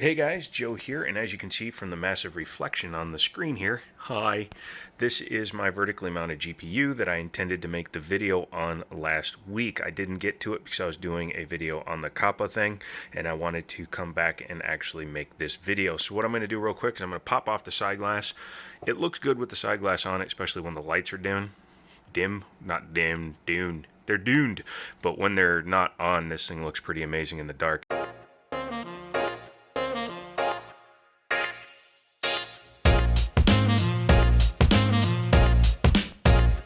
Hey guys, Joe here, and as you can see from the massive reflection on the screen here, hi, this is my vertically mounted GPU that I intended to make the video on last week. I didn't get to it because I was doing a video on the Kappa thing, and I wanted to come back and actually make this video. So what I'm going to do real quick is I'm going to pop off the side glass. It looks good with the side glass on it, especially when the lights are dim, not dim, dune. They're duned, but when they're not on, this thing looks pretty amazing in the dark.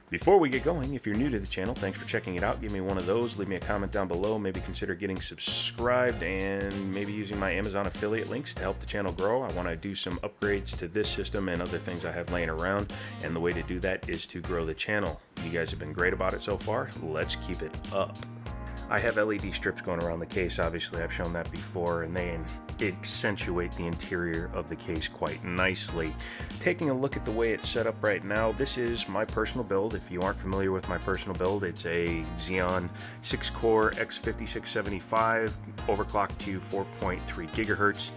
Before we get going, if you're new to the channel, thanks for checking it out. Give me one of those, leave me a comment down below, maybe consider getting subscribed, and maybe using my Amazon affiliate links to help the channel grow. I want to do some upgrades to this system and other things I have laying around, and the way to do that is to grow the channel. You guys have been great about it so far. Let's keep it up. I have LED strips going around the case. Obviously, I've shown that before, and they accentuate the interior of the case quite nicely. Taking a look at the way it's set up right now, this is my personal build. If you aren't familiar with my personal build, it's a Xeon 6-core X5675 overclocked to 4.3 gigahertz,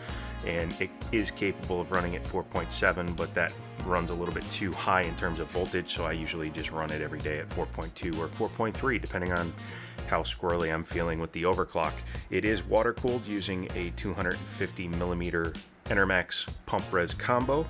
and it is capable of running at 4.7, but that runs a little bit too high in terms of voltage, so I usually just run it every day at 4.2 or 4.3, depending on how squirrely I'm feeling with the overclock. It is water cooled using a 250 millimeter Enermax pump res combo,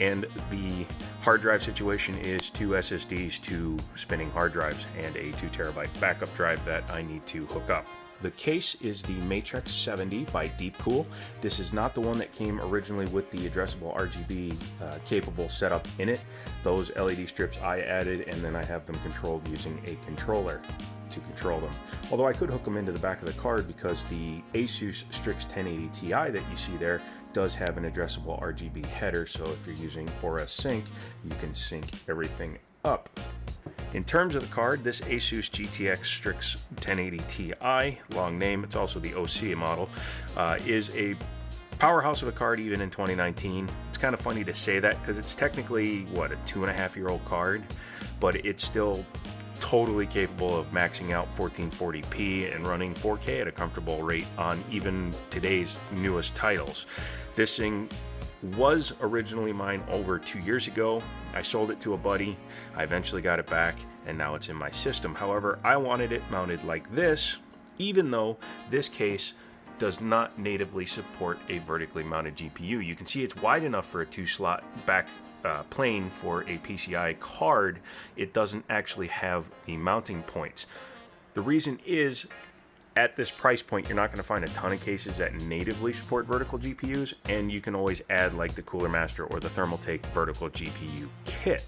and the hard drive situation is 2 SSDs, 2 spinning hard drives, and a 2 terabyte backup drive that I need to hook up. The case is the Matrix 70 by Deepcool. This is not the one that came originally with the addressable RGB capable setup in it. Those LED strips I added, and then I have them controlled using a controller to control them. Although I could hook them into the back of the card because the Asus Strix 1080 Ti that you see there does have an addressable RGB header, so if you're using Aura Sync, you can sync everything up. In terms of the card, this Asus GTX Strix 1080 Ti, long name, it's also the OC model, is a powerhouse of a card even in 2019. It's kind of funny to say that because it's technically, what, a 2.5-year-old card, but it's still totally capable of maxing out 1440p and running 4K at a comfortable rate on even today's newest titles. This thing was originally mine over 2 years ago. I sold it to a buddy. I eventually got it back, and now it's in my system. However, I wanted it mounted like this, even though this case does not natively support a vertically mounted GPU. You can see it's wide enough for a 2-slot back plane for a PCI card. It doesn't actually have the mounting points. The reason is, at this price point, you're not going to find a ton of cases that natively support vertical GPUs, and you can always add like the Cooler Master or the Thermaltake vertical GPU kit.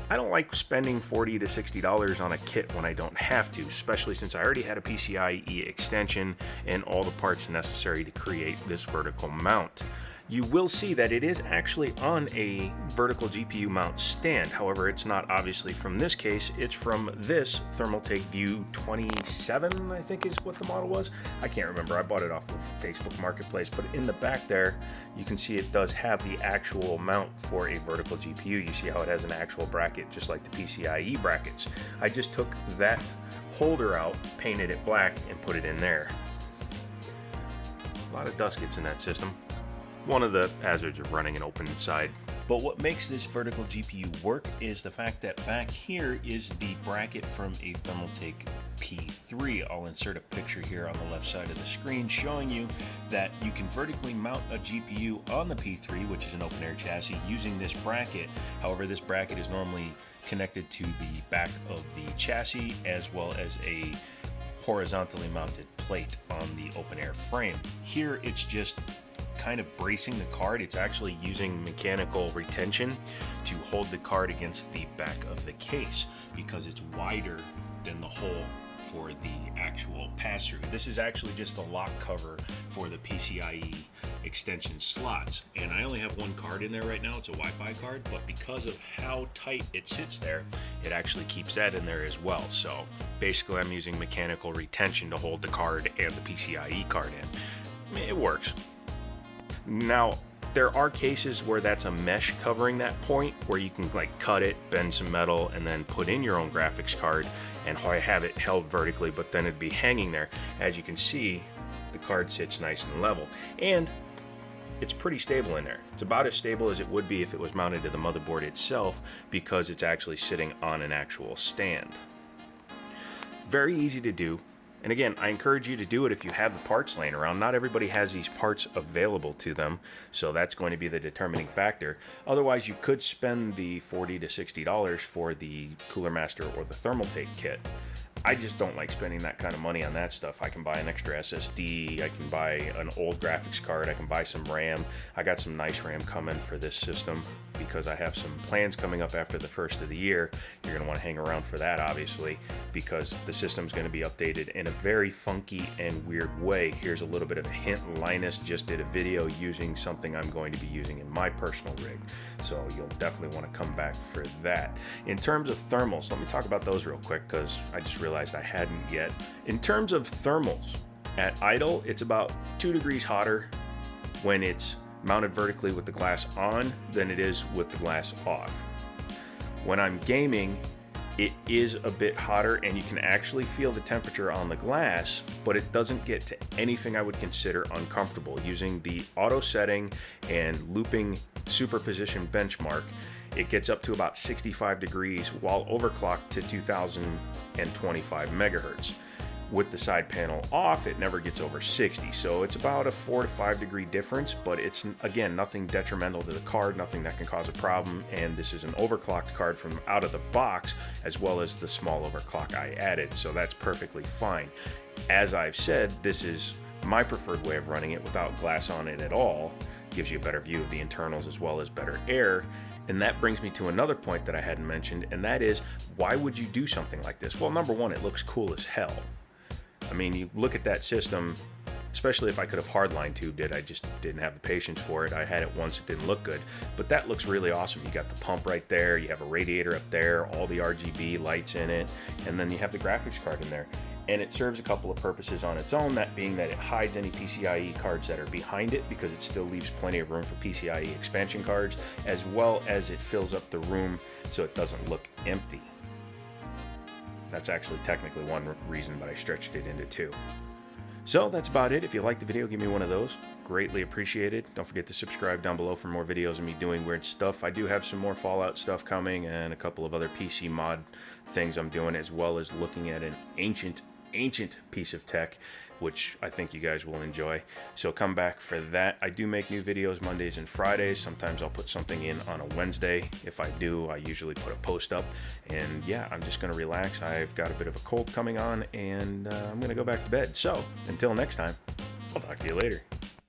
I don't like spending $40 to $60 on a kit when I don't have to, especially since I already had a PCIe extension and all the parts necessary to create this vertical mount. You will see that it is actually on a vertical GPU mount stand. However, it's not obviously from this case. It's from this Thermaltake View 27, I think is what the model was. I can't remember. I bought it off of Facebook Marketplace. But in the back there, you can see it does have the actual mount for a vertical GPU. You see how it has an actual bracket, just like the PCIe brackets. I just took that holder out, painted it black, and put it in there. A lot of dust gets in that system. One of the hazards of running an open side. But what makes this vertical GPU work is the fact that back here is the bracket from a Thermaltake P3. I'll insert a picture here on the left side of the screen showing you that you can vertically mount a GPU on the P3, which is an open air chassis, using this bracket. However, this bracket is normally connected to the back of the chassis as well as a horizontally mounted plate on the open air frame. Here it's just kind of bracing the card. It's actually using mechanical retention to hold the card against the back of the case because it's wider than the hole for the actual pass-through. This is actually just the lock cover for the PCIe extension slots, and I only have one card in there right now. It's a Wi-Fi card, but because of how tight it sits there, it actually keeps that in there as well. So basically I'm using mechanical retention to hold the card and the PCIe card in. It works. Now, there are cases where that's a mesh covering that point, where you can like cut it, bend some metal, and then put in your own graphics card and have it held vertically, but then it'd be hanging there. As you can see, the card sits nice and level. And it's pretty stable in there. It's about as stable as it would be if it was mounted to the motherboard itself, because it's actually sitting on an actual stand. Very easy to do. And again, I encourage you to do it if you have the parts laying around. Not everybody has these parts available to them, so that's going to be the determining factor. Otherwise, you could spend the $40 to $60 for the Cooler Master or the Thermaltake kit. I just don't like spending that kind of money on that stuff. I can buy an extra SSD, I can buy an old graphics card, I can buy some RAM. I got some nice RAM coming for this system because I have some plans coming up after the first of the year. You're going to want to hang around for that, obviously, because the system's going to be updated in a very funky and weird way. Here's a little bit of a hint. Linus just did a video using something I'm going to be using in my personal rig, so you'll definitely want to come back for that. In terms of thermals, let me talk about those real quick because I just realized I hadn't yet. In terms of thermals, at idle, it's about 2 degrees hotter when it's mounted vertically with the glass on than it is with the glass off. When I'm gaming, it is a bit hotter and you can actually feel the temperature on the glass, but it doesn't get to anything I would consider uncomfortable. Using the auto setting and looping superposition benchmark, it gets up to about 65 degrees while overclocked to 2025 megahertz. With the side panel off, it never gets over 60, so it's about a 4 to 5 degree difference, but it's, again, nothing detrimental to the card, nothing that can cause a problem, and this is an overclocked card from out of the box, as well as the small overclock I added, so that's perfectly fine. As I've said, this is my preferred way of running it without glass on it at all. Gives you a better view of the internals as well as better air. And that brings me to another point that I hadn't mentioned, and that is, why would you do something like this? Well, number one, it looks cool as hell. I mean, you look at that system, especially if I could have hardline tubed it, I just didn't have the patience for it. I had it once, it didn't look good, but that looks really awesome. You got the pump right there, you have a radiator up there, all the RGB lights in it, and then you have the graphics card in there. And it serves a couple of purposes on its own, that being that it hides any PCIe cards that are behind it because it still leaves plenty of room for PCIe expansion cards, as well as it fills up the room so it doesn't look empty. That's actually technically one reason, but I stretched it into 2. So that's about it. If you liked the video, give me one of those. Greatly appreciated. Don't forget to subscribe down below for more videos of me doing weird stuff. I do have some more Fallout stuff coming and a couple of other PC mod things I'm doing, as well as looking at an ancient piece of tech, which I think you guys will enjoy. So come back for that. I do make new videos Mondays and Fridays. Sometimes I'll put something in on a Wednesday. If I do, I usually put a post up. And yeah, I'm just going to relax. I've got a bit of a cold coming on, and I'm going to go back to bed. So until next time, I'll talk to you later.